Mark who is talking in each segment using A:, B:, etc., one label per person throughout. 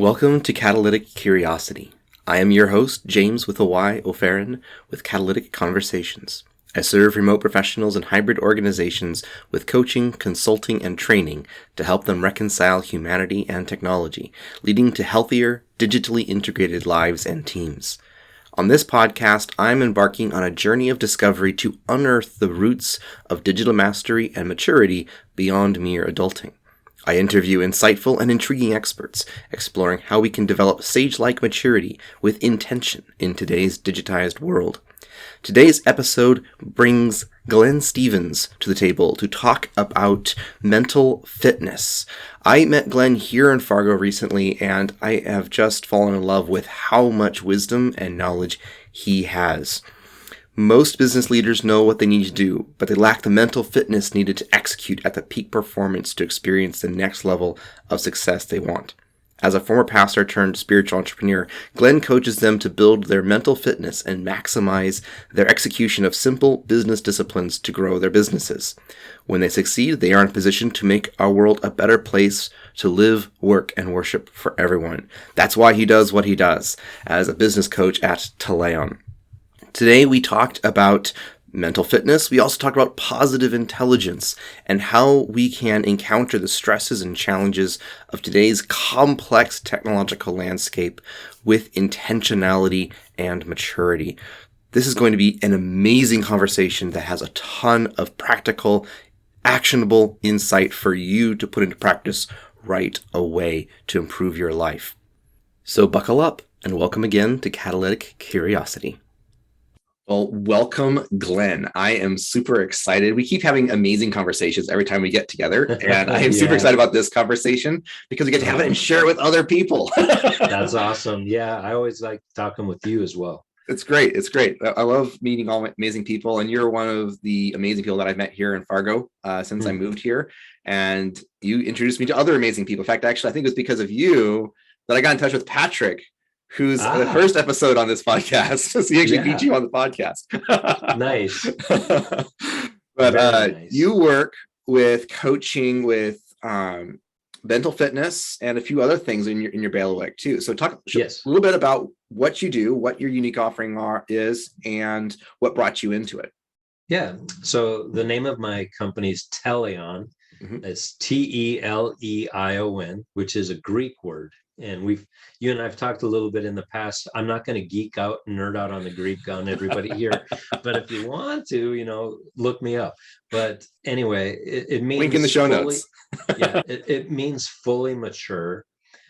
A: Welcome to Catalytic Curiosity. I am your host, Jaymes with a Y O'Farron, with Catalytic Conversations. I serve remote professionals and hybrid organizations with coaching, consulting, and training to help them reconcile humanity and technology, leading to healthier, digitally integrated lives and teams. On this podcast, I'm embarking on a journey of discovery to unearth the roots of digital mastery and maturity beyond mere adulting. I interview insightful and intriguing experts, exploring how we can develop sage-like maturity with intention in today's digitized world. Today's episode brings Glen Stevens to the table to talk about mental fitness. I met Glen here in Fargo recently, and I have just fallen in love with how much wisdom and knowledge he has. Most business leaders know what they need to do, but they lack the mental fitness needed to execute at the peak performance to experience the next level of success they want. As a former pastor turned spiritual entrepreneur, Glen coaches them to build their mental fitness and maximize their execution of simple business disciplines to grow their businesses. When they succeed, they are in a position to make our world a better place to live, work, and worship for everyone. That's why he does what he does as a business coach at Teleion. Today we talked about mental fitness. We also talked about positive intelligence and how we can encounter the stresses and challenges of today's complex technological landscape with intentionality and maturity. This is going to be an amazing conversation that has a ton of practical, actionable insight for you to put into practice right away to improve your life. So buckle up and welcome again to Catalytic Curiosity. Well, welcome, Glen. I am super excited. We keep having amazing conversations every time we get together. And I am super excited about this conversation because we get to have it and share it with other people.
B: That's awesome. Yeah, I always like talking with you as well.
A: It's great. It's great. I love meeting all amazing people. And you're one of the amazing people that I've met here in Fargo since I moved here. And you introduced me to other amazing people. In fact, actually, I think it was because of you that I got in touch with Patrick, who's the first episode on this podcast. So he actually beat you on the podcast.
B: Nice.
A: But nice. You work with coaching with mental fitness and a few other things in your bailiwick too. So talk a little bit about what you do, what your unique offering is, and what brought you into it.
B: Yeah. So the name of my company is Teleion. It's T-E-L-E-I-O-N, which is a Greek word. And you and I've talked a little bit in the past. I'm not going to geek out and nerd out on the Greek on everybody here, but if you want to, look me up. But anyway, it means
A: link in the show notes.
B: It means fully mature,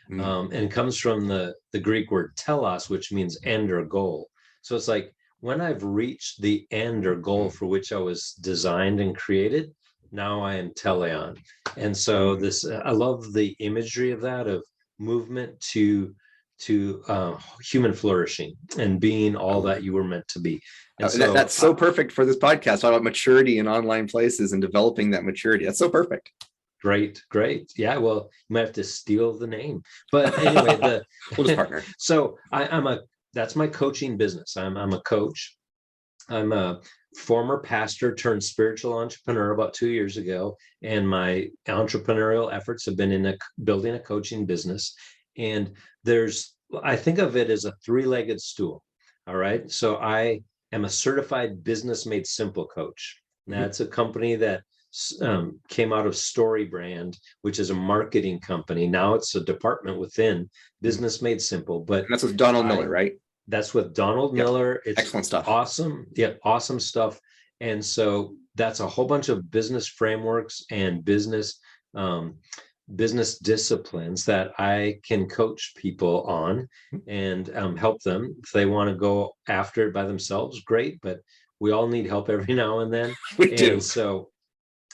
B: and comes from the Greek word telos, which means end or goal. So it's like when I've reached the end or goal for which I was designed and created, now I am Teleion. And so I love the imagery of that, of movement to human flourishing and being all that you were meant to be. And so
A: that's so perfect for this podcast, about maturity in online places and developing that maturity. That's so perfect.
B: Great. Yeah, well, you might have to steal the name, but anyway,
A: we'll just partner.
B: So that's my coaching business. I'm a coach. I'm a former pastor turned spiritual entrepreneur about 2 years ago, and my entrepreneurial efforts have been in building a coaching business. And I think of it as a three-legged stool. All right. So I am a certified business made simple coach. That's a company that came out of Story Brand, which is a marketing company. Now it's a department within Business Made Simple. But
A: that's with Donald Miller, right?
B: That's with Donald Miller. It's
A: excellent stuff.
B: Awesome. Yeah, awesome stuff. And so that's a whole bunch of business frameworks and business disciplines that I can coach people on and help them. If they want to go after it by themselves, great. But we all need help every now and then.
A: We do.
B: So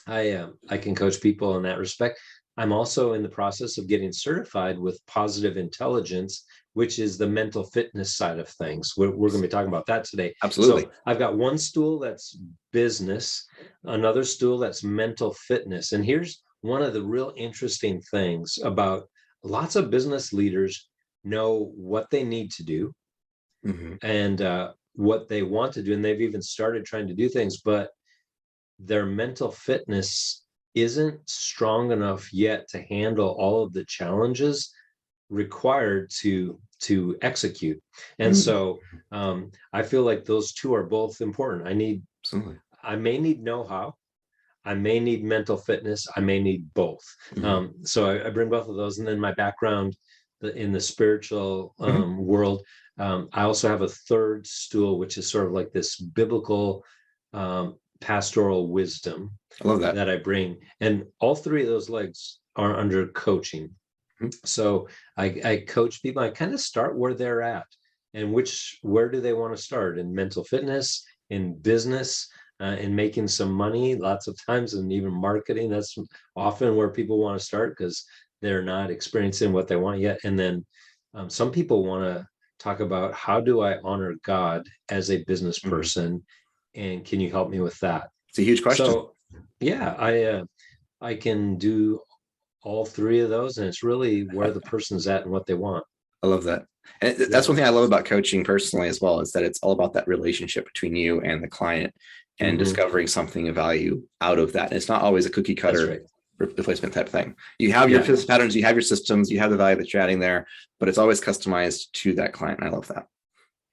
B: I can coach people in that respect. I'm also in the process of getting certified with positive intelligence, which is the mental fitness side of things. We're going to be talking about that today.
A: Absolutely.
B: So I've got one stool that's business, another stool that's mental fitness. And here's one of the real interesting things about lots of business leaders know what they need to do and what they want to do. And they've even started trying to do things, but their mental fitness isn't strong enough yet to handle all of the challenges required to execute. And so I feel like those two are both important.
A: Absolutely.
B: I may need know-how, I may need mental fitness, I may need both. So I bring both of those. And then my background in the spiritual world, I also have a third stool, which is sort of like this biblical pastoral wisdom
A: I love that.
B: that I bring. And all three of those legs are under coaching. So I coach people. I kind of start where they're at and where do they want to start in mental fitness, in business, in making some money, lots of times, and even marketing. That's often where people want to start because they're not experiencing what they want yet. And then some people want to talk about, how do I honor God as a business person? And can you help me with that?
A: It's a huge question.
B: So yeah, I can do all three of those, and it's really where the person's at and what they want.
A: I love that. And that's one thing I love about coaching personally as well, is that it's all about that relationship between you and the client and discovering something of value out of that. And it's not always a cookie cutter replacement type thing. You have your patterns, you have your systems, you have the value that you're adding there, but it's always customized to that client. And I love that.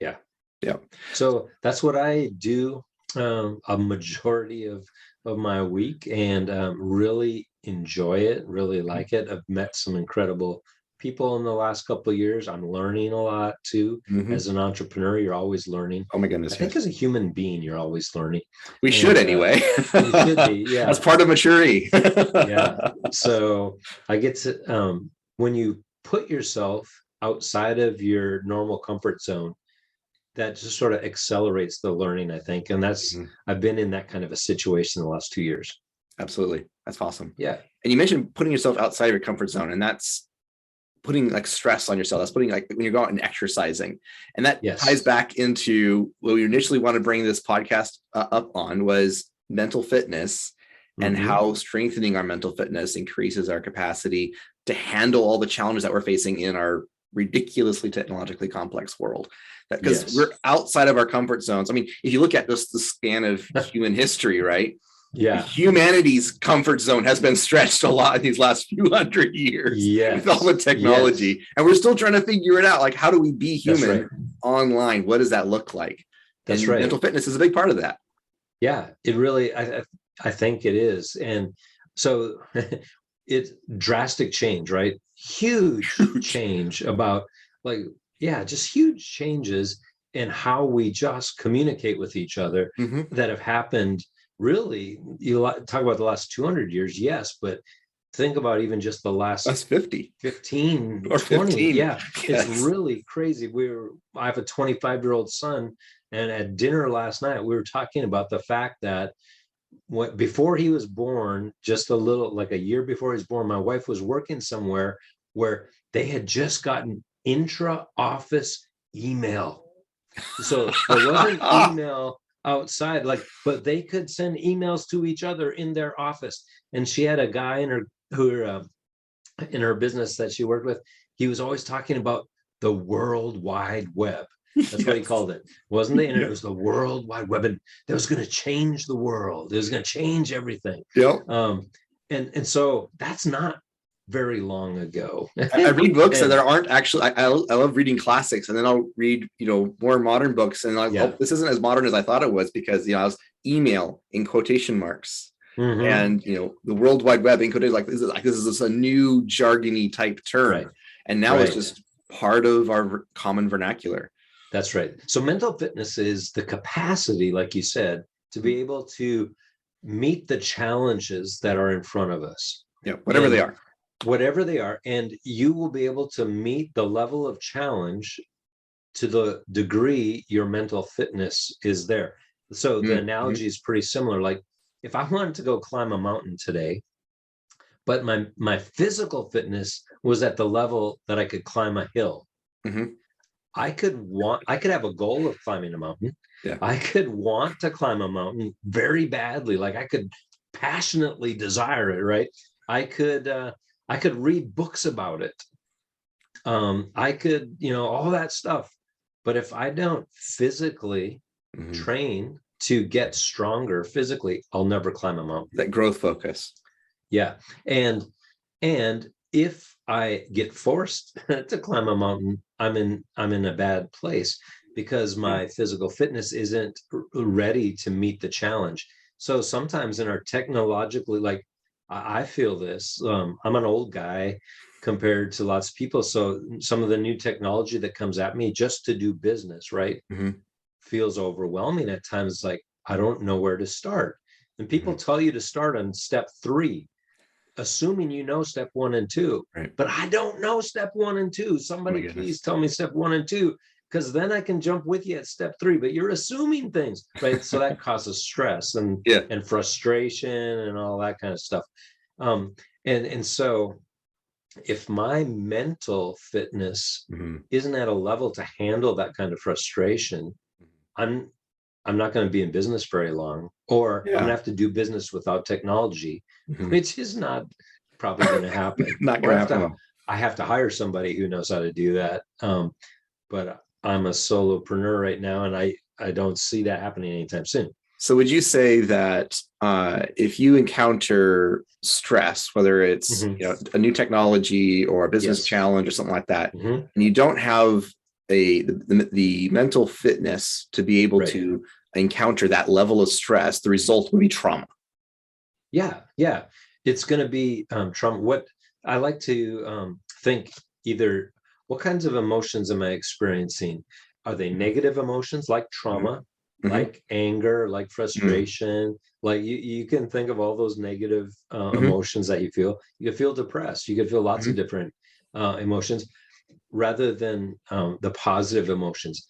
A: Yeah.
B: So that's what I do a majority of my week, and really enjoy it, really like it. I've met some incredible people in the last couple of years. I'm learning a lot too. As an entrepreneur, you're always learning.
A: Oh my goodness.
B: I think as a human being, you're always learning.
A: We should anyway.
B: You should be, yeah.
A: That's part of maturity.
B: So I get to, when you put yourself outside of your normal comfort zone, that just sort of accelerates the learning, I think. And that's, I've been in that kind of a situation the last 2 years.
A: Absolutely. That's awesome.
B: Yeah.
A: And you mentioned putting yourself outside of your comfort zone, and that's putting like stress on yourself. That's putting like when you go out and exercising. And that ties back into what we initially want to bring this podcast up on, was mental fitness and how strengthening our mental fitness increases our capacity to handle all the challenges that we're facing in our ridiculously technologically complex world. Because we're outside of our comfort zones. I mean, if you look at just the span of human history, right? Humanity's comfort zone has been stretched a lot in these last few hundred years with all the technology. And we're still trying to figure it out. Like, how do we be human online? What does that look like? And mental fitness is a big part of that. Yeah,
B: it really, I think it is. And so it's drastic change, right? Huge change about just huge changes in how we just communicate with each other that have happened. Really, you talk about the last 200 years, yes, but think about even just the last 15 or 20. It's really crazy. I have a 25-year-old son, and at dinner last night, we were talking about the fact that before he was born, just a year before he was born, my wife was working somewhere where they had just gotten intra-office email. So there wasn't email outside, but they could send emails to each other in their office. And she had a guy in her business that she worked with. He was always talking about the World Wide Web. That's what he called it. Wasn't the internet? It was the World Wide Web, and that was going to change the world. It was going to change everything. And so that's not very long ago.
A: I read books and there aren't actually, I love reading classics, and then I'll read, more modern books, and this isn't as modern as I thought it was, because, I was email in quotation marks and, the World Wide Web in quotation, this is a new jargony type term. And now it's just part of our common vernacular.
B: That's right. So mental fitness is the capacity, like you said, to be able to meet the challenges that are in front of us.
A: Whatever they are.
B: Whatever they are, and you will be able to meet the level of challenge to the degree your mental fitness is there. So the analogy is pretty similar. Like, if I wanted to go climb a mountain today, but my physical fitness was at the level that I could climb a hill, I could have a goal of climbing a mountain. I could want to climb a mountain very badly. Like, I could passionately desire it, right? I could read books about it. I could, all that stuff. But if I don't physically train to get stronger physically, I'll never climb a mountain.
A: That growth focus.
B: And if I get forced to climb a mountain, I'm in a bad place because my physical fitness isn't ready to meet the challenge. So sometimes in our technologically, like I feel this, I'm an old guy compared to lots of people. So some of the new technology that comes at me just to do business, right,
A: Mm-hmm.
B: feels overwhelming at times. Like I don't know where to start. And people
A: Mm-hmm.
B: tell you to start on step 3, assuming you know step 1 and 2.
A: Right.
B: But I don't know step 1 and 2.
A: Oh my
B: Somebody
A: goodness.
B: please tell me step 1 and 2, because then I can jump with you at step 3. But you're assuming things, right? So that causes stress
A: Yeah.
B: and frustration and all that kind of stuff. Um, and so if my mental fitness
A: Mm-hmm.
B: isn't at a level to handle that kind of frustration, I'm I'm not going to be in business very long, or I'm going to
A: Yeah.
B: have to do business without technology,
A: Mm-hmm.
B: which is not probably going to happen.
A: Not
B: Or
A: gonna happen.
B: I have to hire somebody who knows how to do that. But I'm a solopreneur right now, and I don't see that happening anytime soon.
A: So would you say that if you encounter stress, whether it's
B: Mm-hmm.
A: a new technology or a business
B: Yes.
A: challenge or something like that,
B: Mm-hmm.
A: and you don't have the mental fitness to be able
B: Right.
A: to encounter that level of stress, the result would be trauma.
B: Yeah. Yeah. It's going to be trauma. What I like to think, either what kinds of emotions am I experiencing? Are they
A: Mm-hmm.
B: negative emotions like trauma,
A: Mm-hmm.
B: like anger, like
A: Mm-hmm.
B: frustration? Like you can think of all those negative
A: Mm-hmm.
B: emotions that you feel. You can feel depressed. You can feel lots of
A: Mm-hmm.
B: different emotions, rather than the positive emotions.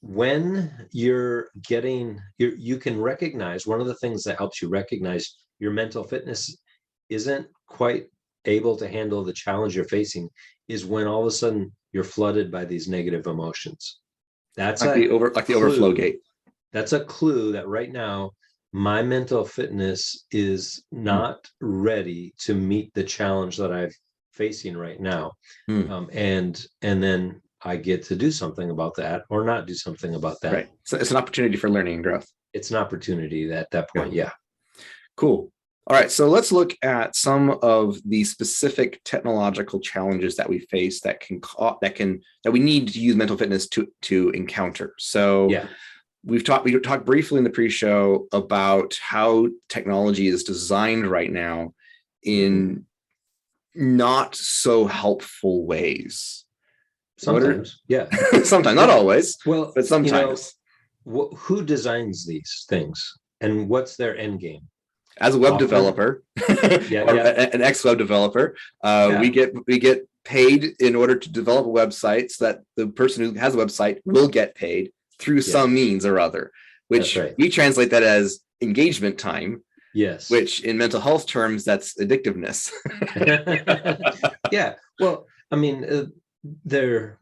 B: When you're getting, you can recognize, one of the things that helps you recognize your mental fitness isn't quite able to handle the challenge you're facing is when all of a sudden you're flooded by these negative emotions. That's a
A: Like the overflow
B: clue.
A: gate.
B: That's a clue that right now my mental fitness is not ready to meet the challenge that I'm facing right now.
A: Mm-hmm.
B: And then I get to do something about that or not do something about that.
A: Right. So it's an opportunity for learning and growth.
B: It's an opportunity at that
A: Yeah.
B: point. Yeah.
A: Cool. All right, so let's look at some of the specific technological challenges that we face that we need to use mental fitness to encounter. So
B: Yeah.
A: we talked briefly in the pre-show about how technology is designed right now in not so helpful ways.
B: Sometimes. Yeah.
A: Sometimes, not
B: Yeah.
A: always,
B: Well,
A: but sometimes.
B: who designs these things and what's their end game?
A: As a web
B: Often.
A: developer
B: Yeah.
A: or
B: Yeah.
A: an ex-web developer, we
B: Yeah.
A: get paid in order to develop a website, so that the person who has a website will get paid through some
B: Yes.
A: means or other,
B: That's
A: which
B: right.
A: we translate that as engagement time,
B: Yes.
A: which in mental health terms, that's addictiveness.
B: Yeah. Well, I mean, they're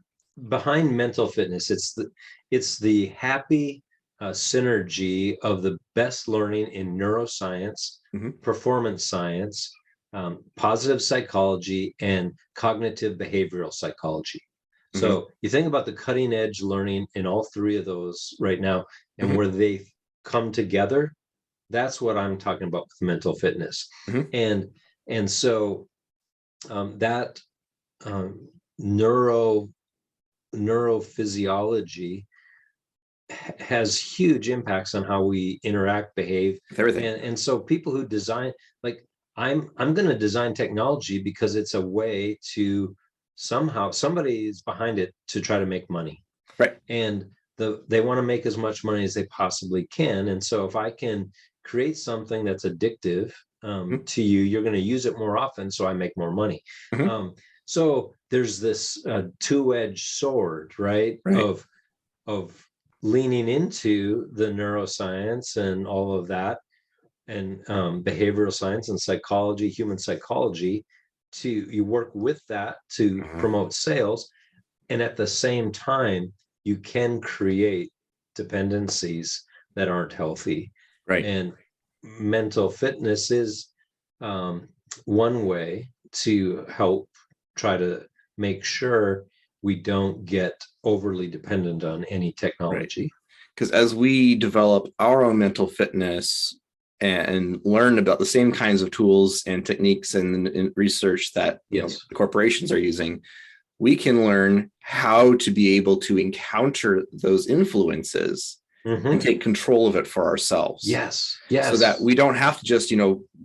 B: behind mental fitness. It's the happy synergy of the best learning in neuroscience,
A: Mm-hmm.
B: performance science, positive psychology, and cognitive behavioral psychology.
A: Mm-hmm.
B: So you think about the cutting edge learning in all three of those right now, and
A: Mm-hmm.
B: where they come together. That's what I'm talking about with mental fitness.
A: Mm-hmm.
B: And so that um, neuro neurophysiology has huge impacts on how we interact, behave.
A: With everything.
B: And so people who design, like I'm going to design technology because it's a way to, somehow somebody is behind it to try to make money,
A: Right.
B: and they want to make as much money as they possibly can. And so if I can create something that's addictive
A: Mm-hmm.
B: to you, you're going to use it more often, so I make more money.
A: Mm-hmm.
B: So there's this two-edged sword, right?
A: Right.
B: Of leaning into the neuroscience and all of that, and behavioral science and psychology, human psychology, to you work with that to
A: Uh-huh.
B: promote sales. And at the same time, you can create dependencies that aren't healthy.
A: Right.
B: And mental fitness is um, one way to help try to make sure we don't get overly dependent on any
A: Right.
B: technology.
A: Because as we develop our own mental fitness, and learn about the same kinds of tools and techniques and research that
B: Yes.
A: corporations are using, we can learn how to be able to encounter those influences and take control of it for ourselves.
B: Yes. Yes.
A: So that we don't have to just,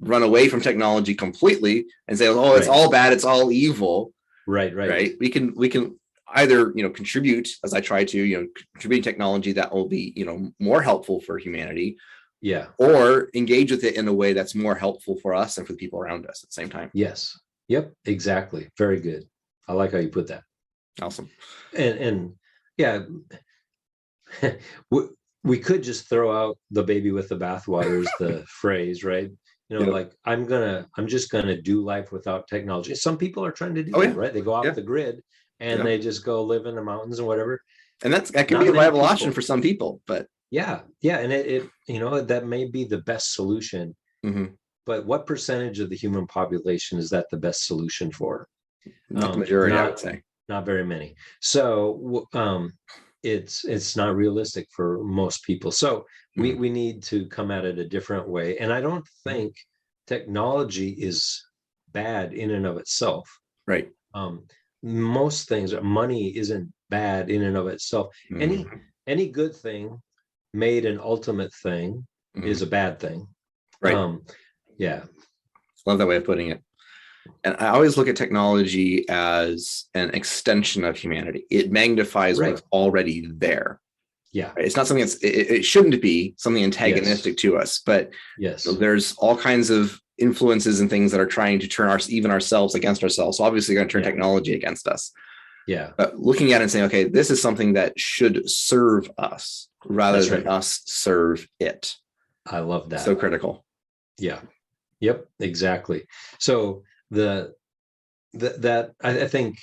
A: run away from technology completely and say, oh, it's all bad, it's all evil. Right. We can either, contribute, as I try to, contribute technology that will be, more helpful for humanity.
B: Yeah.
A: Or engage with it in a way that's more helpful for us and for the people around us at the same time.
B: Yes. Yep. Exactly. Very good. I like how you put that.
A: Awesome.
B: And yeah, we could just throw out the baby with the bathwater is the phrase, right? Like I'm just gonna do life without technology. Some people are trying to do that, right? They go off the grid and they just go live in the mountains and whatever.
A: And that can be a viable option for some people, but
B: yeah. And it that may be the best solution. But what percentage of the human population is that the best solution for?
A: Not the majority, I would say.
B: Not very many. So it's not realistic for most people. So we need to come at it a different way. And I don't think technology is bad in and of itself.
A: Right.
B: Most things, money isn't bad in and of itself. Any good thing made an ultimate thing is a bad thing.
A: Right.
B: Yeah.
A: Love that way of putting it. And I always look at technology as an extension of humanity. It magnifies what's already there.
B: Yeah.
A: Right? It's not something it shouldn't be something antagonistic to us, but there's all kinds of influences and things that are trying to turn even ourselves against ourselves. So obviously going to turn technology against us.
B: Yeah.
A: But looking at it and saying, okay, this is something that should serve us rather than us serve it.
B: I love that.
A: So critical.
B: Yeah. Yep. Exactly. So I think,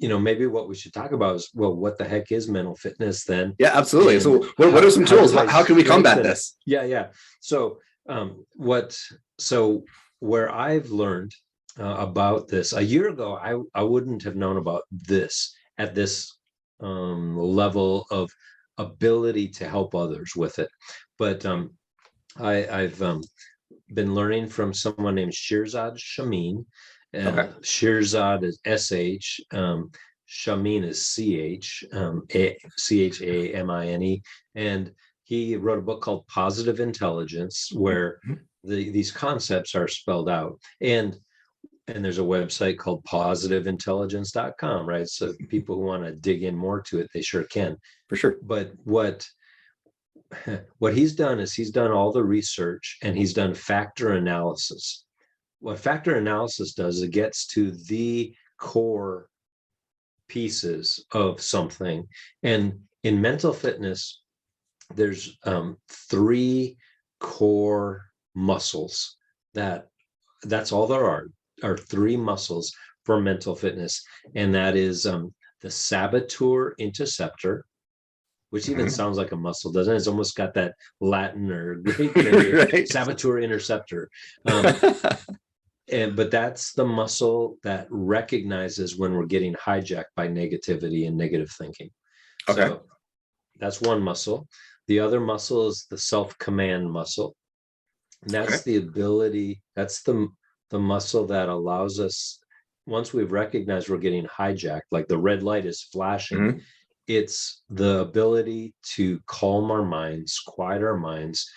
B: maybe what we should talk about is, well, what the heck is mental fitness then?
A: Yeah, absolutely. And so what are some tools? How can we combat this?
B: Yeah. So where I've learned about this a year ago, I wouldn't have known about this at this level of ability to help others with it. But I've been learning from someone named Shirzad Shamin. Shirzad is SH, Shamin is CH, CHAMINE, and he wrote a book called Positive Intelligence, where these concepts are spelled out. And there's a website called positiveintelligence.com, right? So people who want to dig in more to it, they sure can.
A: For sure.
B: But what he's done is he's done all the research and he's done factor analysis. What factor analysis does is it gets to the core pieces of something. And in mental fitness, there's 3 core muscles that's all there are 3 muscles for mental fitness. And that is the saboteur interceptor, which even sounds like a muscle, doesn't it? It's almost got that Latin or Greek saboteur interceptor. But that's the muscle that recognizes when we're getting hijacked by negativity and negative thinking. So that's one muscle. The other muscle is the self-command muscle. And that's the ability, that's the muscle that allows us, once we've recognized we're getting hijacked, like the red light is flashing, it's the ability to calm our minds, quiet our minds,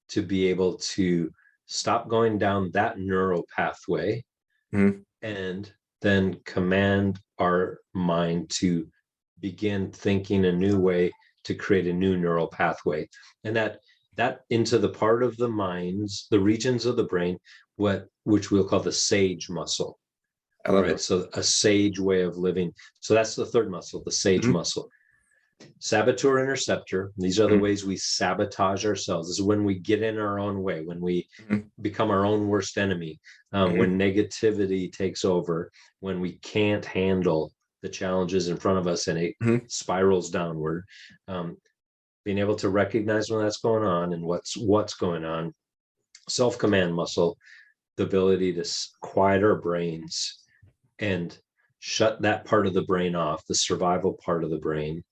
B: to be able to stop going down that neural pathway and then command our mind to begin thinking a new way to create a new neural pathway. And that into the part of the minds, the regions of the brain, which we'll call the sage muscle.
A: I love it.
B: So a sage way of living. So that's the third muscle, the sage muscle. Saboteur interceptor. These are the ways we sabotage ourselves. This is when we get in our own way, when we become our own worst enemy, when negativity takes over, when we can't handle the challenges in front of us and it spirals downward. Being able to recognize when that's going on and what's going on. Self-command muscle, the ability to quiet our brains and shut that part of the brain off, the survival part of the brain,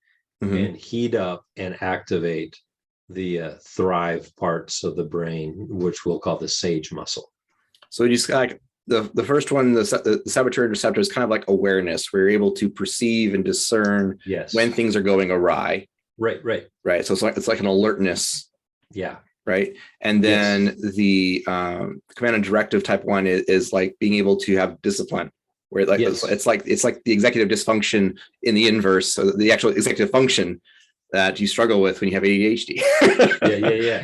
B: and heat up and activate thrive parts of the brain, which we'll call the sage muscle.
A: So you just like the first one, the saboteur and receptor is kind of like awareness, where you're able to perceive and discern when things are going awry.
B: Right.
A: So it's like an alertness.
B: Yeah.
A: Right. And then the command and directive type one is like being able to have discipline, where like it's like the executive dysfunction in the inverse. So the actual executive function that you struggle with when you have ADHD.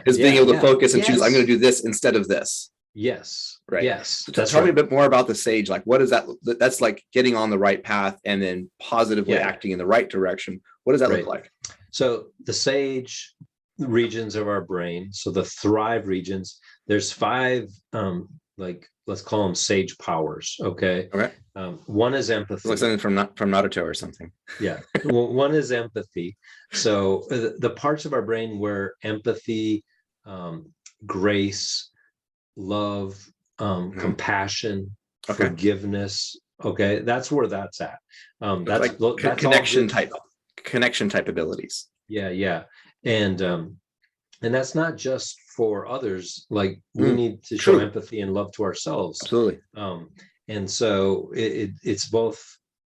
A: Is being able to focus and choose, I'm going to do this instead of this.
B: Yes.
A: Right.
B: Yes.
A: So tell me a bit more about the sage. Like, what is that? That's like getting on the right path and then positively acting in the right direction. What does that look like?
B: So the sage regions of our brain, so the thrive regions, there's 5, like, let's call them sage powers. Okay. One is empathy.
A: Like something from Naruto or something.
B: Yeah. Well, one is empathy. So the parts of our brain where empathy, grace, love, compassion, forgiveness. Okay. That's where that's at. That's like
A: connection type abilities.
B: Yeah. And that's not just for others. Like we need to show empathy and love to ourselves.
A: Absolutely.
B: And so it's both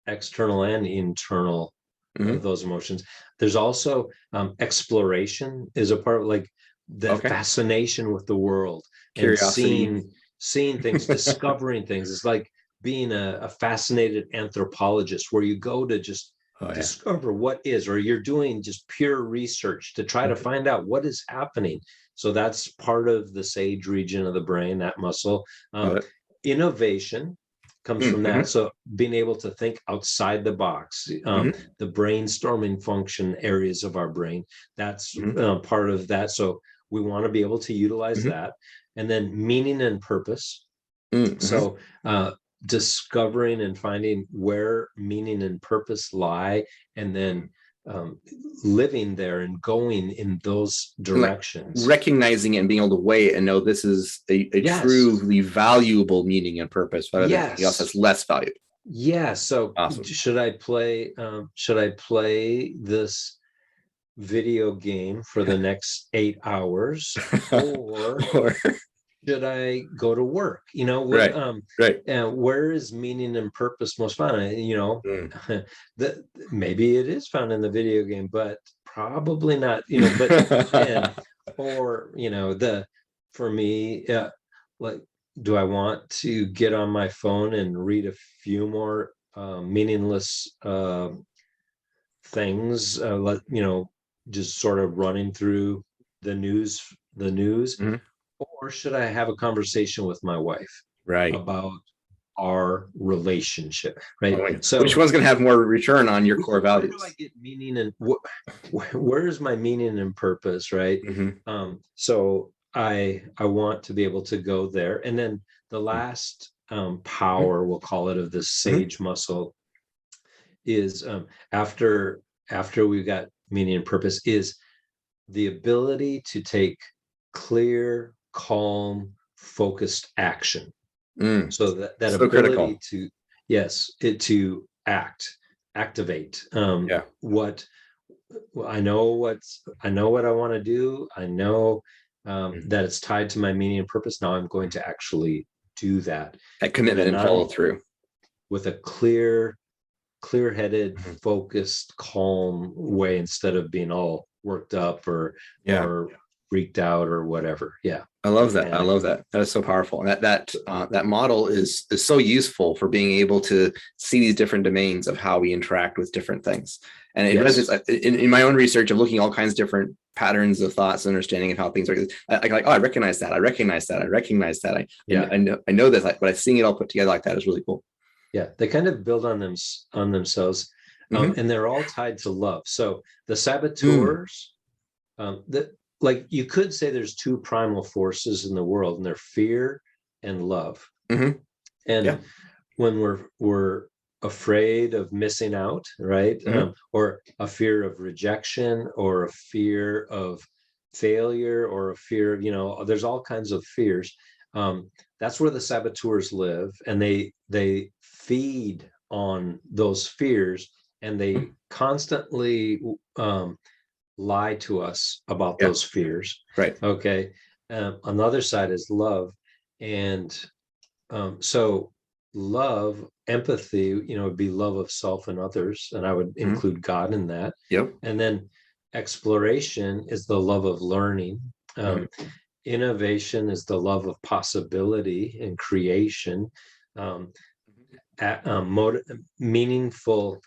B: external and internal of those emotions. There's also exploration is a part of like the fascination with the world,
A: curiosity,
B: and seeing things, discovering things. It's like being a fascinated anthropologist, where you go to just discover what is, or you're doing just pure research to try to find out what is happening. So that's part of the sage region of the brain, that muscle. Innovation comes from that. So being able to think outside the box, the brainstorming function areas of our brain, that's part of that. So we want to be able to utilize that. And then meaning and purpose. So discovering and finding where meaning and purpose lie, and then living there and going in those directions,
A: like recognizing it and being able to weigh it and know this is a truly valuable meaning and purpose, rather than anything else that's less valuable.
B: So should I play this video game for the next 8 hours, or should I go to work? And where is meaning and purpose most found? That maybe it is found in the video game, but probably not. For me, like, do I want to get on my phone and read a few more meaningless things? Just sort of running through the news. Or should I have a conversation with my wife about our relationship?
A: So which one's going to have more return on your core values?
B: Where do I get meaning, and where is my meaning and purpose? So I want to be able to go there. And then the last power, we'll call it, of the sage muscle is after we've got meaning and purpose, is the ability to take clear, calm, focused action. So that ability critical. To activate. What I know what I want to do. I know that it's tied to my meaning and purpose. Now I'm going to actually do that.
A: That commitment and follow through
B: with a clear-headed, focused, calm way, instead of being all worked up or freaked out or whatever.
A: I love that. That is so powerful. And that model is so useful for being able to see these different domains of how we interact with different things. And it resonates in my own research of looking at all kinds of different patterns of thoughts and understanding of how things are. I recognize that. I recognize that. I know that, but seeing it all put together like that is really cool.
B: They kind of build on themselves, and they're all tied to love. So the saboteurs, like, you could say there's 2 primal forces in the world, and they're fear and love. And when we're afraid of missing out, or a fear of rejection, or a fear of failure, or a fear of, there's all kinds of fears. That's where the saboteurs live, and they feed on those fears, and they constantly lie to us about
A: Yeah.
B: those fears.
A: Right.
B: Okay. On the other side is love. And so love, empathy, would be love of self and others. And I would
A: Mhm.
B: include God in that.
A: Yep.
B: And then exploration is the love of learning.
A: Mhm.
B: Innovation is the love of possibility and creation. Um, Meaningful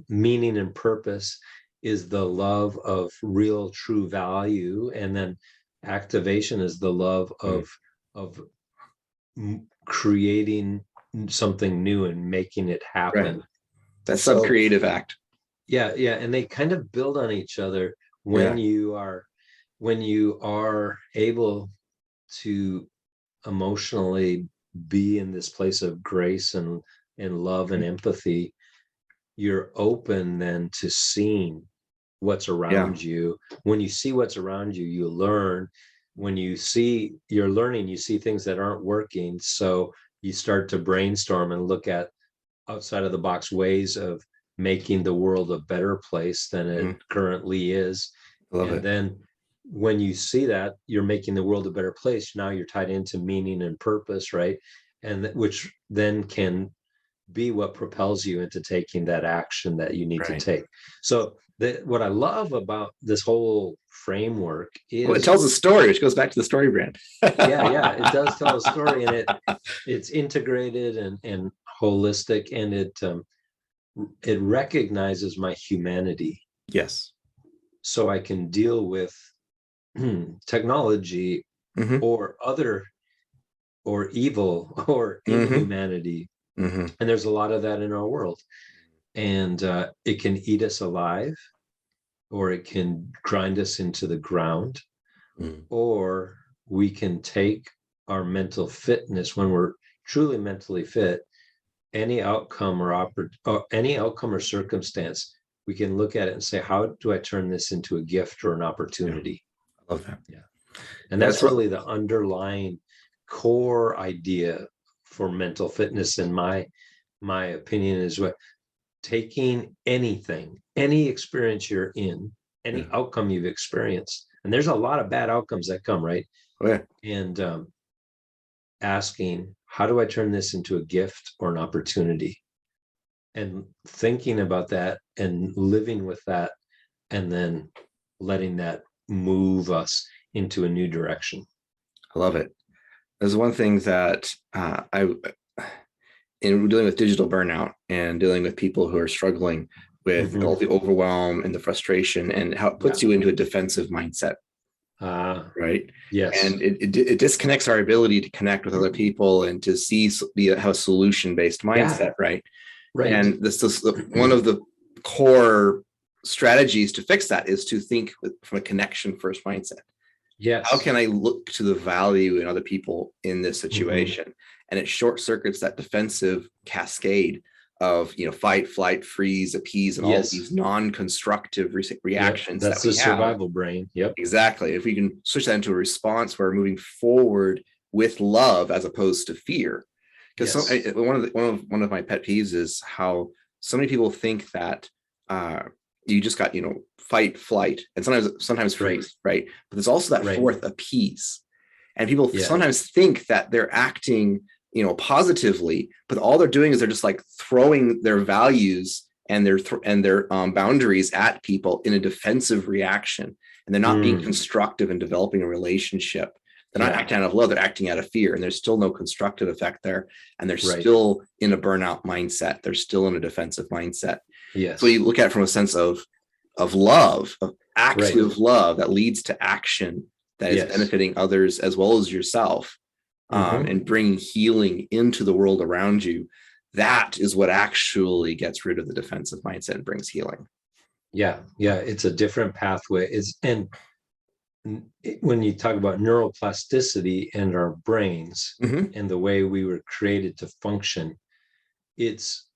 B: meaning and purpose is the love of real true value, and then activation is the love
A: Mhm.
B: of creating something new and making it
A: Right.
B: happen.
A: That
B: So
A: sub-creative act.
B: yeah, and they kind of build on each other when
A: Yeah.
B: you are able to emotionally be in this place of grace and love and
A: Mhm.
B: empathy. You're open then to seeing what's
A: Yeah.
B: around you. When you see what's around you, you learn. When you're learning, you see things that aren't working. So you start to brainstorm and look at outside of the box ways of making the world a better place than it
A: Mhm.
B: currently is.
A: I love
B: And
A: it.
B: then when you see that you're making the world a better place, now you're tied into meaning and purpose, right? And which then can be what propels you into taking that action that you need to
A: Right.
B: take. So what I love about this whole framework
A: Well, it
B: is,
A: tells a story, which goes back to the story brand.
B: yeah, it does tell a story, and it's integrated and holistic, and it recognizes my humanity,
A: Yes.
B: so I can deal with technology
A: Mm-hmm.
B: or other or evil or
A: Mm-hmm.
B: inhumanity.
A: Mm-hmm.
B: And there's a lot of that in our world, and it can eat us alive, or it can grind us into the ground,
A: Mm-hmm.
B: or we can take our mental fitness when we're truly mentally fit. Any outcome or any outcome or circumstance, we can look at it and say, how do I turn this into a gift or an
A: Yeah.
B: opportunity?
A: I love that.
B: Yeah. And
A: That's
B: that's
A: what.
B: really the underlying core idea for mental fitness, in my opinion, is what taking anything, any experience you're in, any
A: Yeah.
B: outcome you've experienced, and there's a lot of bad outcomes that come, right?
A: Oh, yeah.
B: And asking, how do I turn this into a gift or an opportunity? And thinking about that and living with that, and then letting that move us into a new direction.
A: I love it. There's one thing that in dealing with digital burnout and dealing with people who are struggling with all
B: Mm-hmm.
A: the overwhelm and the frustration and how it puts
B: Yeah.
A: you into a defensive mindset, right?
B: Yes.
A: And it disconnects our ability to connect with other people and to have a solution based
B: Yeah.
A: mindset, right?
B: Right.
A: And this is one of the core strategies to fix that is to think from a connection first mindset. How
B: Yes.
A: can I look to the value in other people in this
B: Mm-hmm.
A: situation? And it short circuits that defensive cascade of fight, flight, freeze, appease, and all of
B: Yes.
A: these non-constructive
B: Yep.
A: reactions that
B: That's the
A: we have.
B: survival brain. Yep.
A: Exactly. If we can switch that into a response where we're moving forward with love as opposed to fear. Because
B: Yes.
A: one of my pet peeves is how so many people think that you just got fight, flight, and sometimes
B: Right.
A: freeze, right? But there's also that
B: Right.
A: fourth appease, and people
B: Yeah.
A: sometimes think that they're acting positively, but all they're doing is they're just like throwing their values and their boundaries at people in a defensive reaction, and they're not being
B: Mm.
A: constructive in developing a relationship. They're not
B: Yeah.
A: acting out of love, they're acting out of fear, and there's still no constructive effect there, and they're
B: Right.
A: still in a burnout mindset, they're still in a defensive mindset. So
B: Yes.
A: you look at it from a sense of love, of
B: Right.
A: active love that leads to action that is
B: Yes.
A: benefiting others as well as yourself,
B: Mm-hmm.
A: and bringing healing into the world around you. That is what actually gets rid of the defensive mindset and brings healing.
B: Yeah. Yeah. It's a different pathway. When you talk about neuroplasticity and our brains
A: Mm-hmm.
B: and the way we were created to function, it's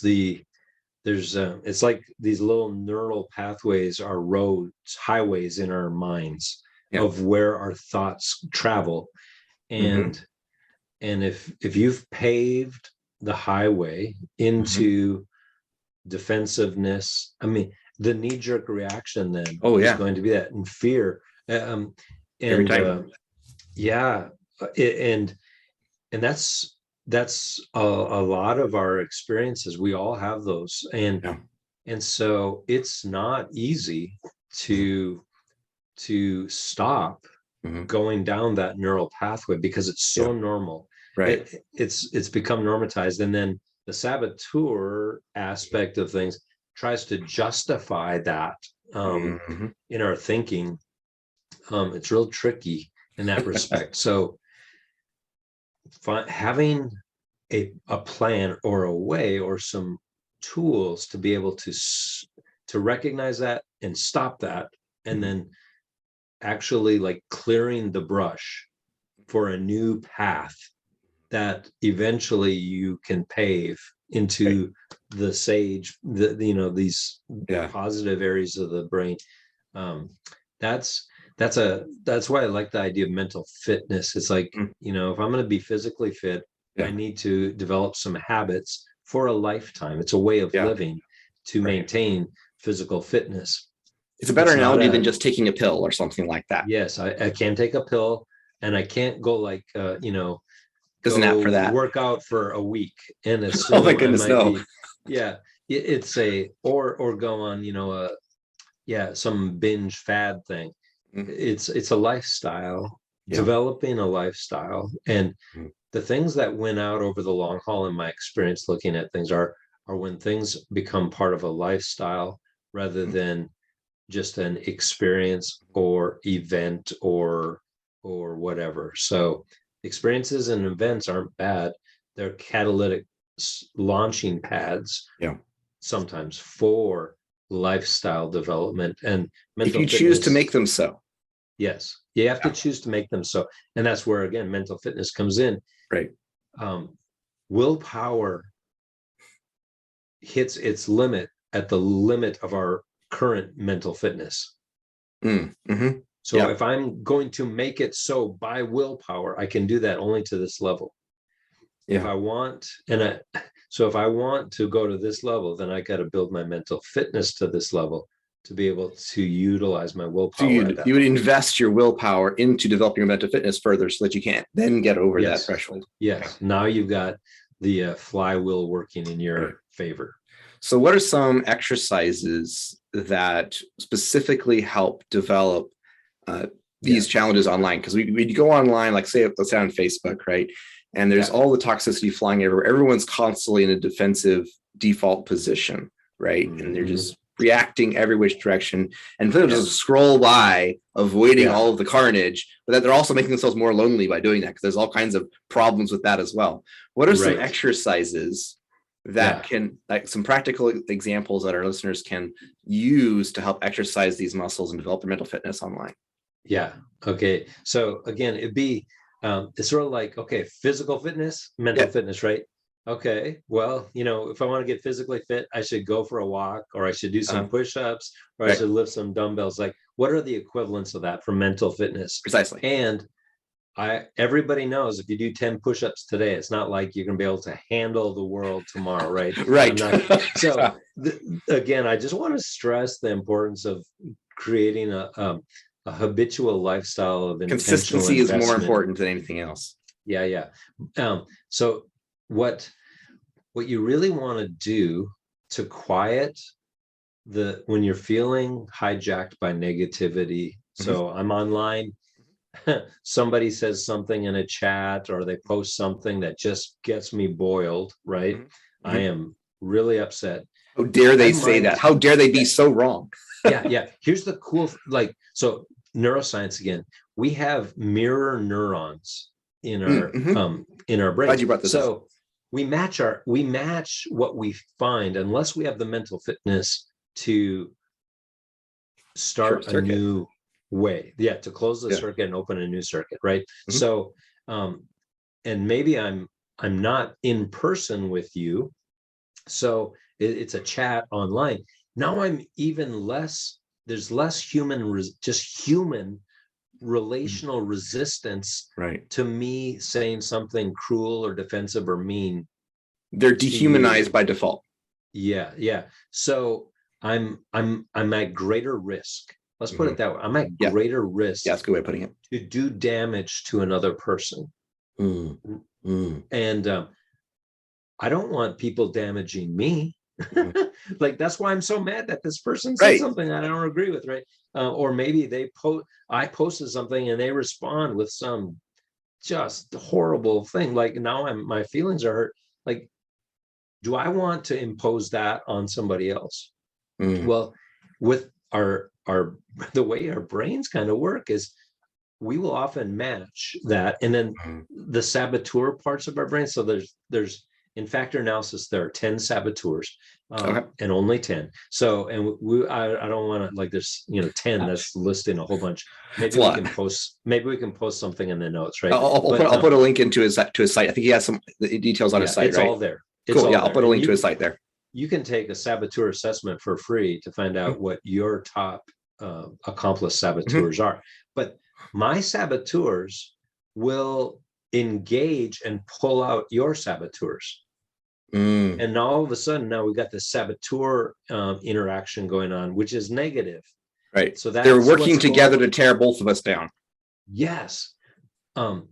B: the there's it's like these little neural pathways are roads, highways in our minds
A: Yeah.
B: of where our thoughts travel.
A: Mm-hmm.
B: And and if you've paved the highway
A: Mm-hmm.
B: into defensiveness, I mean, the knee-jerk reaction then
A: Oh
B: is
A: yeah.
B: going to be that, and fear.
A: Every
B: And
A: time.
B: yeah, and that's a lot of our experiences. We all have those,
A: Yeah.
B: and so it's not easy to stop
A: Mhm.
B: going down that neural pathway because it's so
A: Yeah.
B: normal.
A: Right.
B: It's become normatized, and then the saboteur aspect of things tries to justify that
A: Mhm.
B: in our thinking. It's real tricky in that respect. So having a plan or a way or some tools to be able to recognize that and stop that, and then actually like clearing the brush for a new path that eventually you can pave
A: Right.
B: into the sage, these
A: Yeah.
B: positive areas of the brain. um that's that's why I like the idea of mental fitness. It's like,
A: Mm.
B: if I'm going to be physically fit, I
A: Yeah.
B: need to develop some habits for a lifetime. It's a way of
A: Yeah.
B: living to
A: Right.
B: maintain physical fitness.
A: It's a better
B: It's not
A: analogy
B: a
A: than just taking a pill or something like that.
B: Yes, I can't take a pill, and I can't go like
A: There's an app for
B: go
A: that.
B: work out for a week and
A: Oh my
B: assume I
A: goodness,
B: might
A: no.
B: be. Yeah, it's a or go on, some binge fad thing.
A: Mhm.
B: It's a lifestyle,
A: Yeah.
B: developing a lifestyle. And
A: Mhm.
B: the things that win out over the long haul in my experience looking at things are when things become part of a lifestyle rather
A: Mhm.
B: than just an experience or event or whatever. So experiences and events aren't bad. They're catalytic launching pads
A: Yeah.
B: sometimes for lifestyle development and
A: If
B: mental
A: you choose to
B: fitness.
A: make them so.
B: Yes, you have to
A: Yeah.
B: choose to make them so. And that's where, again, mental fitness comes in.
A: Right.
B: um, Willpower hits its limit at the limit of our current mental fitness.
A: Mm-hmm.
B: So
A: Yeah.
B: if I'm going to make it so by willpower, I can do that only to this level. If
A: Yeah.
B: I want, so if I want to go to this level, then I got to build my mental fitness to this level to be able to utilize my
A: So
B: willpower at
A: you
B: that
A: you would
B: level.
A: invest your willpower into developing your mental fitness further so that you can't then get over that
B: Yes.
A: threshold.
B: Yes. Now you've got the flywheel working in
A: Right.
B: your favor.
A: So what are some exercises that specifically help develop these
B: Yes.
A: challenges online? Because we go online, like let's say on Facebook, right? And there's
B: Yeah.
A: all the toxicity flying everywhere. Everyone's constantly in a defensive default position, right? And they're
B: Mm-hmm.
A: just reacting every which direction, and people
B: Yeah.
A: just scroll by, avoiding
B: Yeah.
A: all of the carnage. But that they're also making themselves more lonely by doing that, because there's all kinds of problems with that as well. What are some
B: Right.
A: exercises that
B: Yeah.
A: can, like some practical examples that our listeners can use to help exercise these muscles and develop their mental fitness online?
B: Yeah. Okay. So again, it'd be it's sort of like, okay, physical fitness, mental
A: Yeah.
B: fitness, right? Okay. Well, if I want to get physically fit, I should go for a walk, or I should do some push-ups, or I
A: Right.
B: should lift some dumbbells. Like, what are the equivalents of that for mental fitness?
A: Precisely.
B: And everybody knows if you do 10 push-ups today, it's not like you're gonna be able to handle the world tomorrow, right? I'm
A: Right.
B: not. So again, I just want to stress the importance of creating a habitual lifestyle of intentional
A: Consistency is more
B: investment.
A: important than anything else.
B: Yeah, yeah. So what you really want to do to quiet when you're feeling hijacked by negativity.
A: Mm-hmm.
B: So I'm online, somebody says something in a chat, or they post something that just gets me boiled, right?
A: Mm-hmm.
B: I am really upset.
A: How dare
B: I
A: they say
B: might.
A: that? How dare they be so wrong?
B: Yeah. Here's the cool, so neuroscience again. We have mirror neurons
A: Mm-hmm.
B: in our brain.
A: Glad you brought this up.
B: So we match what we find, unless we have the mental fitness to
A: Short
B: start a
A: circuit.
B: new way. Yeah, to close the
A: Yeah.
B: circuit and open a new circuit, right?
A: Mm-hmm.
B: So and maybe I'm not in person with you, so it's a chat online. Now I'm even less. There's less just human relational resistance,
A: right,
B: to me saying something cruel or defensive or mean
A: they're
B: to you.
A: dehumanized by default.
B: Yeah. So I'm at greater risk. Let's put it that way. I'm at
A: Yeah.
B: greater risk
A: Yeah, that's a good way of putting it.
B: to do damage to another person. And I don't want people damaging me. Like, that's why I'm so mad that this person said
A: Right.
B: something that I don't agree with, right? Or maybe I posted something and they respond with some just horrible thing. Like, now my feelings are hurt. Like, do I want to impose that on somebody else? Well, with our the way our brains kind of work is we will often match that, and then the saboteur parts of our brain. So there's in factor analysis there are 10 saboteurs, and only 10. So, and I don't want to, like, there's 10 that's listing a whole bunch. Maybe we can post something in the notes, right?
A: I'll put a link into his site. I think he has some details on his site.
B: It's
A: right?
B: all there.
A: Cool. Yeah, I'll put a link to his site there.
B: You can take a saboteur assessment for free to find out what your top accomplice saboteurs are. But my saboteurs will engage and pull out your saboteurs. And all of a sudden, now we've got the saboteur interaction going on, which is negative.
A: Right. So they're working together to tear both of us down.
B: Yes. The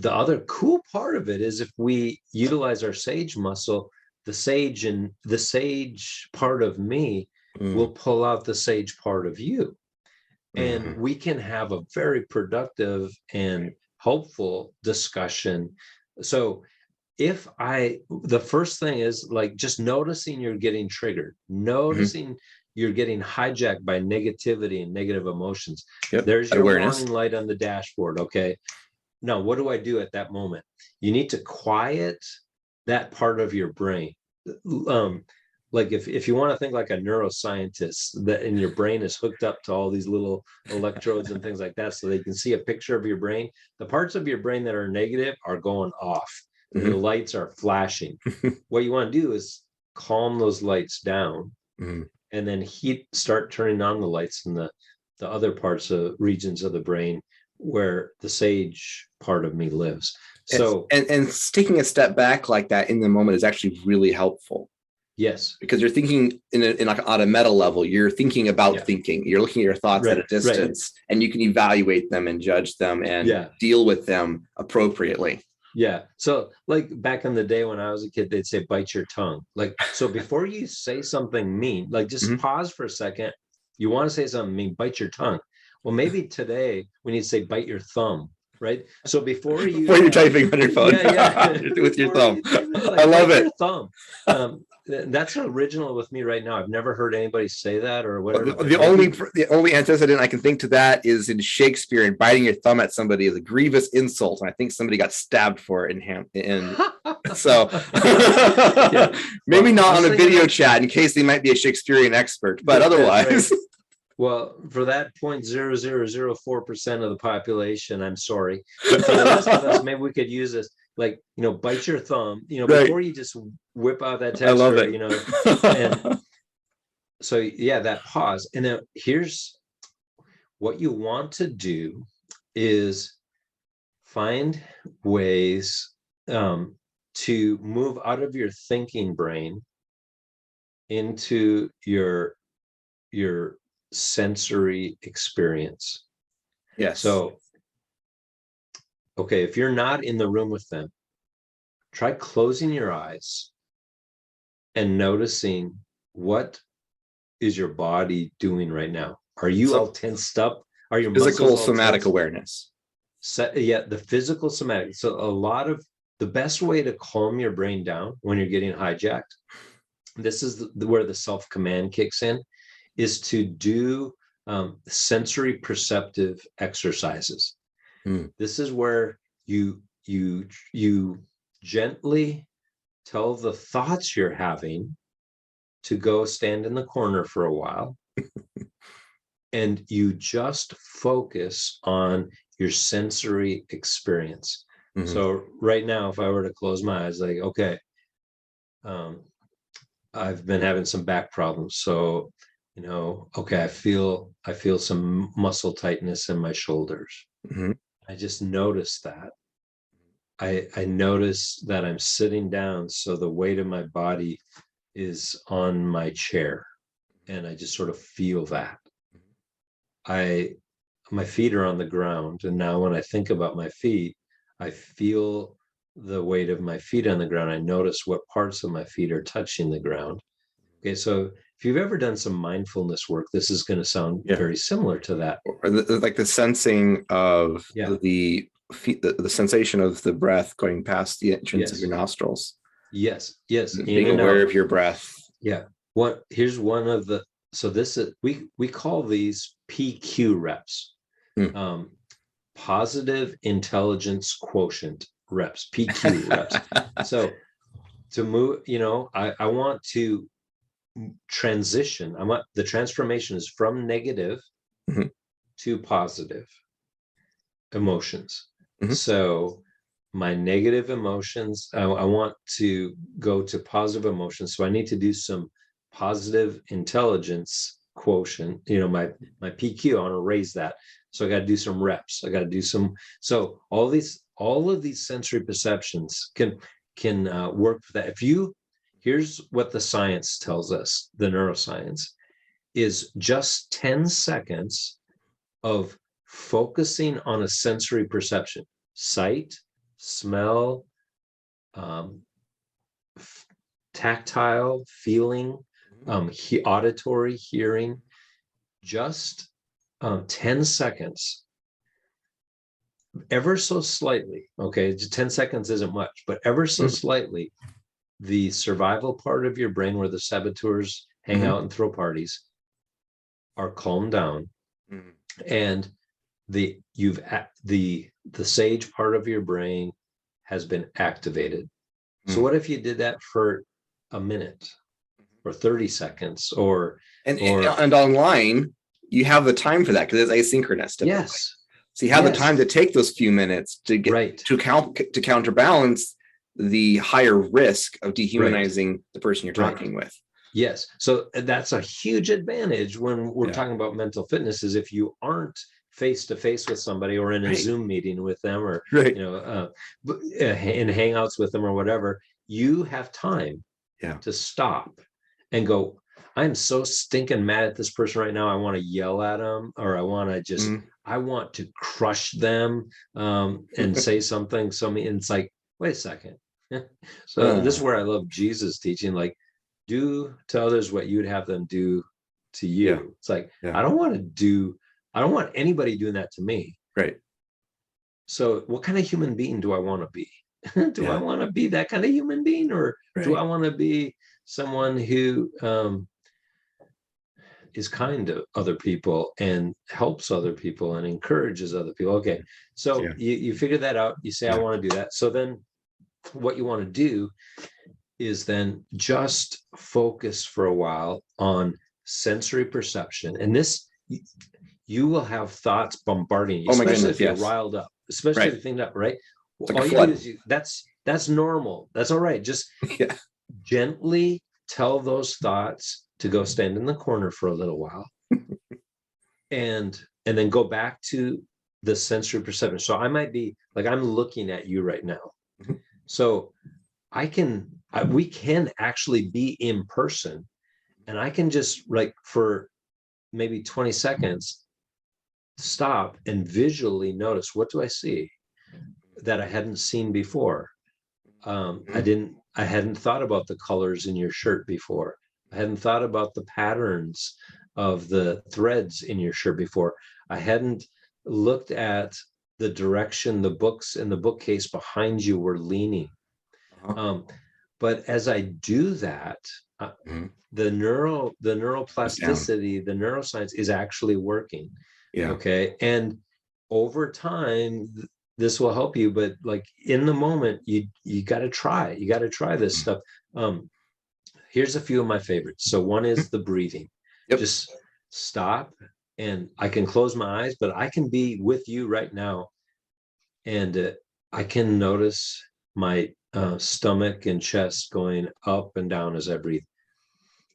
B: other cool part of it is if we utilize our sage muscle, the sage part of me will pull out the sage part of you. And we can have a very productive and helpful discussion. So the first thing is, like, just noticing you're getting triggered, noticing you're getting hijacked by negativity and negative emotions. There's your warning light on the dashboard. Okay. Now, what do I do at that moment? You need to quiet that part of your brain. Like, if you want to think like a neuroscientist, that in your brain is hooked up to all these little electrodes and things like that, so they can see a picture of your brain. The parts of your brain that are negative are going off. The lights are flashing. What you want to do is calm those lights down, and then start turning on the lights in the other parts of regions of the brain where the sage part of me lives. So
A: and taking a step back like that in the moment is actually really helpful.
B: Yes,
A: because you're thinking on a meta level. You're thinking about thinking. You're looking at your thoughts at a distance, and you can evaluate them and judge them and deal with them appropriately.
B: Yeah. So, like, back in the day when I was a kid, they'd say, bite your tongue. Like, so before you say something mean, like, just pause for a second. You want to say something mean, bite your tongue. Well, maybe today we need to say, bite your thumb, right? So before you're
A: typing on your phone, with your thumb. I love it.
B: Your thumb. That's original with me right now. I've never heard anybody say that or whatever.
A: The only antecedent I can think to that is in Shakespeare, and biting your thumb at somebody is a grievous insult, and I think somebody got stabbed for it so maybe not on a video chat in case they might be a Shakespearean expert, but otherwise.
B: Well, for that 0.0004% of the population, I'm sorry. But for the rest of us, maybe we could use this, like, bite your thumb, before you just whip out that text.
A: I love it.
B: And so, that pause. And then here's what you want to do is find ways to move out of your thinking brain into your sensory experience.
A: Yes.
B: So, okay, if you're not in the room with them, try closing your eyes and noticing what is your body doing right now. Are you all tensed up? Are your
A: physical somatic awareness?
B: The physical somatic. So the best way to calm your brain down when you're getting hijacked, this is where the self-command kicks in, is to do sensory perceptive exercises. This is where you gently tell the thoughts you're having to go stand in the corner for a while, and you just focus on your sensory experience. So right now, if I were to close my eyes, like, okay, I've been having some back problems, so okay, I feel some muscle tightness in my shoulders. I just noticed that. I notice that I'm sitting down, so the weight of my body is on my chair. and I just sort of feel that. My feet are on the ground, and now when I think about my feet, I feel the weight of my feet on the ground. I notice what parts of my feet are touching the ground. Okay, so if you've ever done some mindfulness work, this is going to sound very similar to that.
A: Or like the sensing of the feet, the sensation of the breath going past the entrance of your nostrils.
B: Yes.
A: Being aware of your breath.
B: Yeah. Here's one of the, so this is, we call these PQ reps. Positive intelligence quotient reps, PQ reps. So to move, I want to transition. The transformation is from negative to positive emotions. So my negative emotions, I want to go to positive emotions. So I need to do some positive intelligence quotient, my PQ, I want to raise that. So I got to do some reps. I got to do some, so all of these sensory perceptions can work for that. Here's what the science tells us, the neuroscience, is just 10 seconds of focusing on a sensory perception, sight, smell, tactile, feeling, auditory, hearing, just 10 seconds, ever so slightly, okay, 10 seconds isn't much, but ever so slightly, the survival part of your brain where the saboteurs hang out and throw parties are calmed down, and the sage part of your brain has been activated. So what if you did that for a minute or 30 seconds or
A: online you have the time for that because it's asynchronous typically.
B: Yes.
A: So you have the time to take those few minutes to get to counterbalance the higher risk of dehumanizing the person you're talking with.
B: Yes. So that's a huge advantage when we're talking about mental fitness, is if you aren't face to face with somebody or in a Zoom meeting with them or in hangouts with them or whatever, you have time to stop and go, I'm so stinking mad at this person right now. I want to yell at them, or I want to just, I want to crush them and say something. So it's like, wait a second. So this is where I love Jesus teaching, like, do to others what you'd have them do to you. It's like, I don't want anybody doing that to me.
A: Right.
B: So what kind of human being do I want to be? Do I want to be that kind of human being, or do I want to be someone who is kind to other people and helps other people and encourages other people? Okay. So you figure that out. You say, I want to do that. So then what you want to do is then just focus for a while on sensory perception. And this, you will have thoughts bombarding you, especially if you're riled up, especially if you think up, right?
A: Like
B: all you do is that's normal. That's all right. Just gently tell those thoughts to go stand in the corner for a little while and then go back to the sensory perception. So I might be like, I'm looking at you right now. So we can actually be in person, and I can just, like, for maybe 20 seconds, stop and visually notice, what do I see that I hadn't seen before? I hadn't thought about the colors in your shirt before. I hadn't thought about the patterns of the threads in your shirt before. I hadn't looked at the direction the books in the bookcase behind you were leaning. But as I do that, the neuroplasticity, the neuroscience is actually working. Okay. And over time, this will help you, but like in the moment, you got to try. You got to try this stuff. Here's a few of my favorites. So one is the breathing. Just stop, and I can close my eyes, but I can be with you right now, and I can notice my stomach and chest going up and down as I breathe.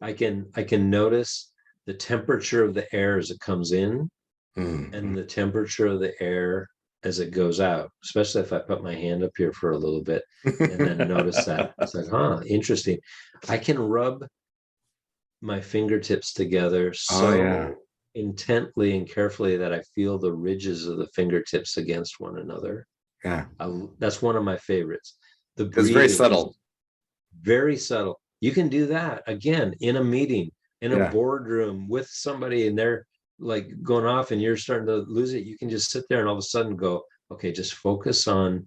B: I can notice the temperature of the air as it comes in and the temperature of the air as it goes out, especially if I put my hand up here for a little bit and then notice that. It's like, interesting. I can rub my fingertips together
A: Oh yeah.
B: so intently and carefully that I feel the ridges of the fingertips against one another.
A: Yeah.
B: That's one of my favorites. The
A: It's very
B: breathing is
A: subtle.
B: very subtle. You can do that again in a meeting, in a
A: Yeah.
B: boardroom with somebody, and they're like going off and you're starting to lose it. You can just sit there and all of a sudden go, okay, just focus on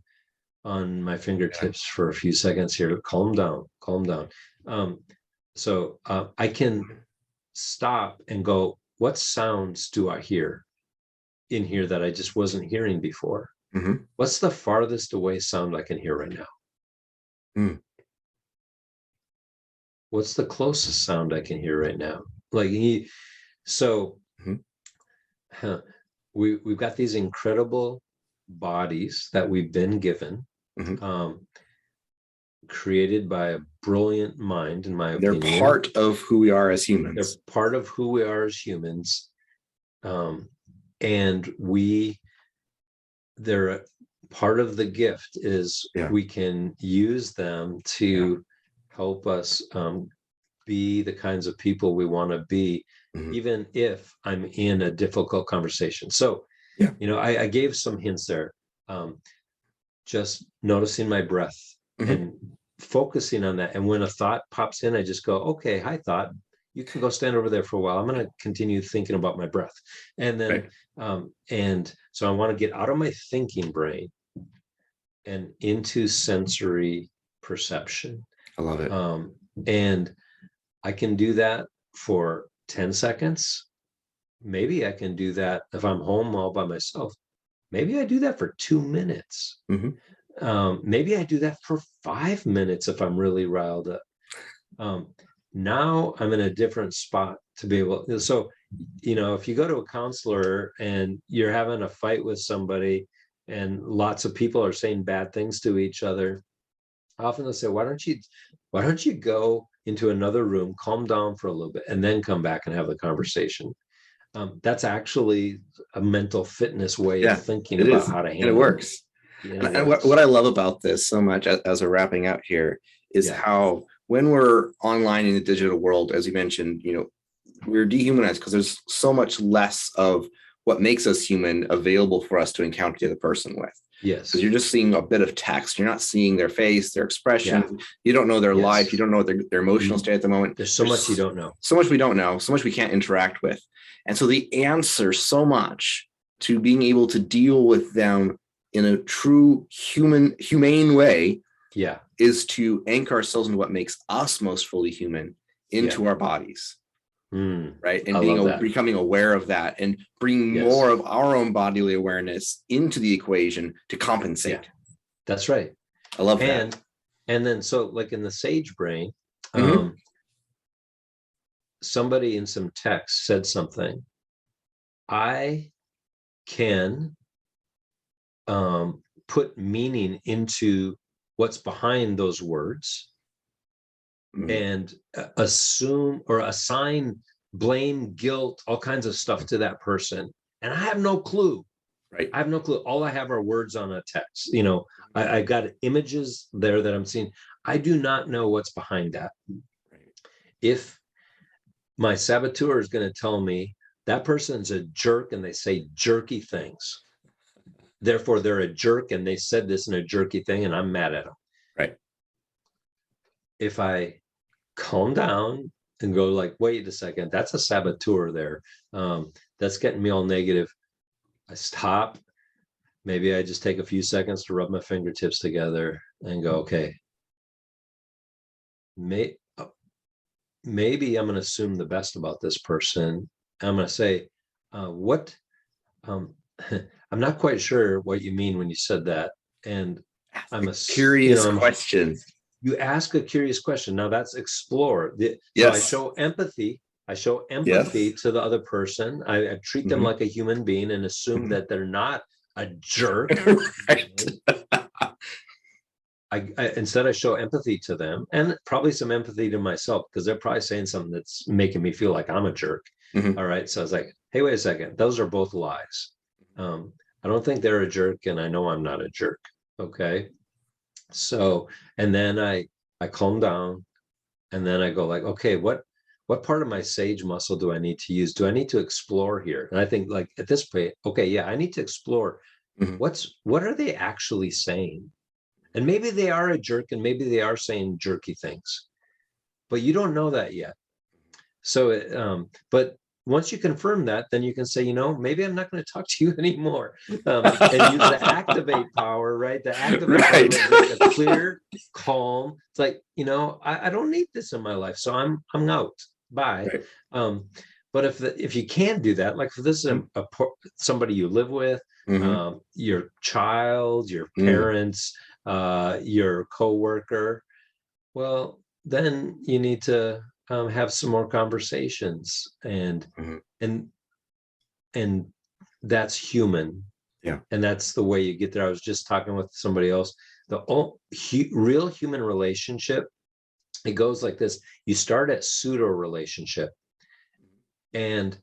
B: my
A: Yeah.
B: fingertips for a few seconds here. Calm down, calm down. So I can stop and go, what sounds do I hear in here that I just wasn't hearing before?
A: Mm-hmm.
B: What's the farthest away sound I can hear right now?
A: Mm.
B: What's the closest sound I can hear right now? Like so
A: Mm-hmm.
B: huh, we've got these incredible bodies that we've been given,
A: Mm-hmm.
B: um, created by a brilliant mind, in my
A: They're
B: opinion.
A: part of who we are as
B: They're
A: humans.
B: part of who we are as humans. Um, and they're part of the gift is
A: Yeah.
B: we can use them to
A: Yeah.
B: help us be the kinds of people we want to be,
A: Mm-hmm.
B: even if I'm in a difficult conversation. So,
A: Yeah.
B: I gave some hints there. Just noticing my breath
A: Mm-hmm.
B: and focusing on that. And when a thought pops in, I just go, okay, hi, thought. You can go stand over there for a while. I'm going to continue thinking about my breath. And then,
A: Right.
B: and so I want to get out of my thinking brain and into sensory perception.
A: I love it.
B: And I can do that for 10 seconds. Maybe I can do that if I'm home all by myself. Maybe I do that for 2 minutes.
A: Mm-hmm.
B: Maybe I do that for 5 minutes if I'm really riled up. Now I'm in a different spot to be able. So, if you go to a counselor and you're having a fight with somebody, and lots of people are saying bad things to each other, often they'll say, why don't you go into another room, calm down for a little bit, and then come back and have the conversation? That's actually a mental fitness way of
A: Yeah,
B: thinking
A: it
B: about
A: is.
B: how to
A: And it
B: handle
A: works.
B: it. And it
A: And
B: works.
A: what I love about this so much as we're wrapping out here is
B: Yeah.
A: how when we're online in the digital world, as you mentioned, we're dehumanized because there's so much less of what makes us human available for us to encounter the other person with.
B: Yes.
A: Because you're just seeing a bit of text. You're not seeing their face, their expression.
B: Yeah.
A: You don't know their
B: Yes.
A: life. You don't know what their emotional state at the moment.
B: There's so much you don't know.
A: So much we don't know, so much we can't interact with. And so the answer so much to being able to deal with them in a true humane way
B: Yeah.
A: is to anchor ourselves into what makes us most fully human into our bodies. Right. And becoming aware of that and bringing more of our own bodily awareness into the equation to compensate.
B: Yeah. That's right.
A: I love that.
B: And then, so like in the sage brain, somebody in some text said something. I can put meaning into what's behind those words and assume or assign blame, guilt, all kinds of stuff to that person. And I have no clue.
A: Right.
B: I have no clue. All I have are words on a text. I got images there that I'm seeing. I do not know what's behind that. Right. If my saboteur is going to tell me that person's a jerk and they say jerky things, therefore they're a jerk and they said this in a jerky thing and I'm mad at them.
A: Right.
B: If I calm down and go like, wait a second, that's a saboteur there. That's getting me all negative. I stop. Maybe I just take a few seconds to rub my fingertips together and go, okay, maybe I'm going to assume the best about this person. I'm going to say, what? I'm not quite sure what you mean when you said that. And I'm a
A: curious question.
B: You ask a curious question. Now that's explore.
A: Yes.
B: So I show empathy. To the other person. I treat them like a human being and assume that they're not a jerk. Right. Instead I show empathy to them and probably some empathy to myself because they're probably saying something that's making me feel like I'm a jerk. All right. So I was like, hey, wait a second. Those are both lies. I don't think they're a jerk and I know I'm not a jerk. Okay. So, and then I calm down and then I go like, okay, what what part of my sage muscle do I need to use? Do I need to explore here? And I think like at this point, okay, yeah, I need to explore what are they actually saying? And maybe they are a jerk and maybe they are saying jerky things, but you don't know that yet. So, but once you confirm that, then you can say, maybe I'm not going to talk to you anymore. And use the activate power, right? The activate power
A: Right.
B: is like a clear, calm. It's like, I don't need this in my life, so I'm out. Bye.
A: Right.
B: But if you can do that, like if this is somebody you live with, your child, your parents, your coworker, well, then you need to have some more conversations, and that's human.
A: Yeah.
B: And that's the way you get there. I was just talking with somebody else. The real human relationship, it goes like this. You start at pseudo relationship, and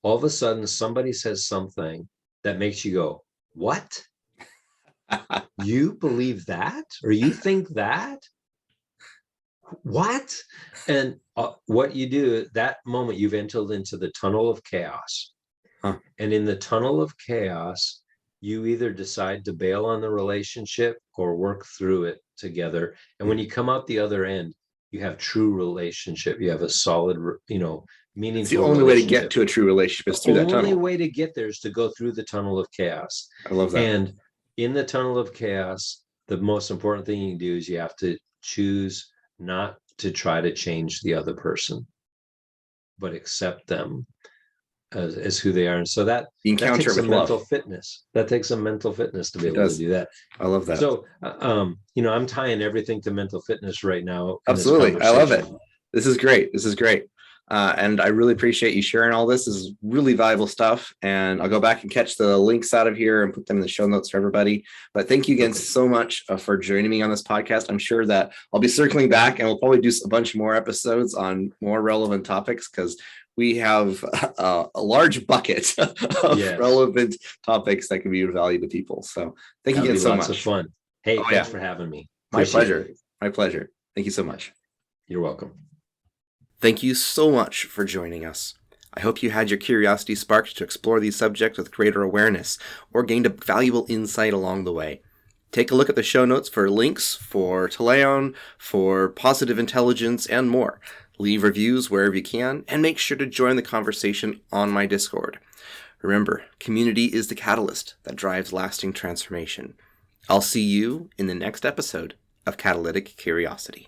B: all of a sudden somebody says something that makes you go, what? You believe that? Or you think that? What? And what you do, that moment you've entered into the tunnel of chaos. And in the tunnel of chaos, you either decide to bail on the relationship or work through it together. And when you come out the other end, you have true relationship. You have a solid, meaningful.
A: It's the only way to get to a true relationship is through that tunnel.
B: The only way to get there is to go through the tunnel of chaos.
A: I love that.
B: And in the tunnel of chaos, the most important thing you can do is you have to choose not to try to change the other person, but accept them as who they are. And so that takes some mental fitness. That takes some mental fitness to be able to do that.
A: I love that.
B: So, I'm tying everything to mental fitness right now.
A: Absolutely. I love it. This is great. And I really appreciate you sharing all this. This is really valuable stuff. And I'll go back and catch the links out of here and put them in the show notes for everybody. But thank you again so much for joining me on this podcast. I'm sure that I'll be circling back and we'll probably do a bunch more episodes on more relevant topics, because we have a large bucket of relevant topics that can be of value to people. So thank you again so much.
B: Lots of fun. Hey, thanks for having me.
A: My pleasure. My pleasure. Thank you so much.
B: You're welcome.
A: Thank you so much for joining us. I hope you had your curiosity sparked to explore these subjects with greater awareness, or gained a valuable insight along the way. Take a look at the show notes for links for Teleion, for positive intelligence, and more. Leave reviews wherever you can, and make sure to join the conversation on my Discord. Remember, community is the catalyst that drives lasting transformation. I'll see you in the next episode of Catalytic Curiosity.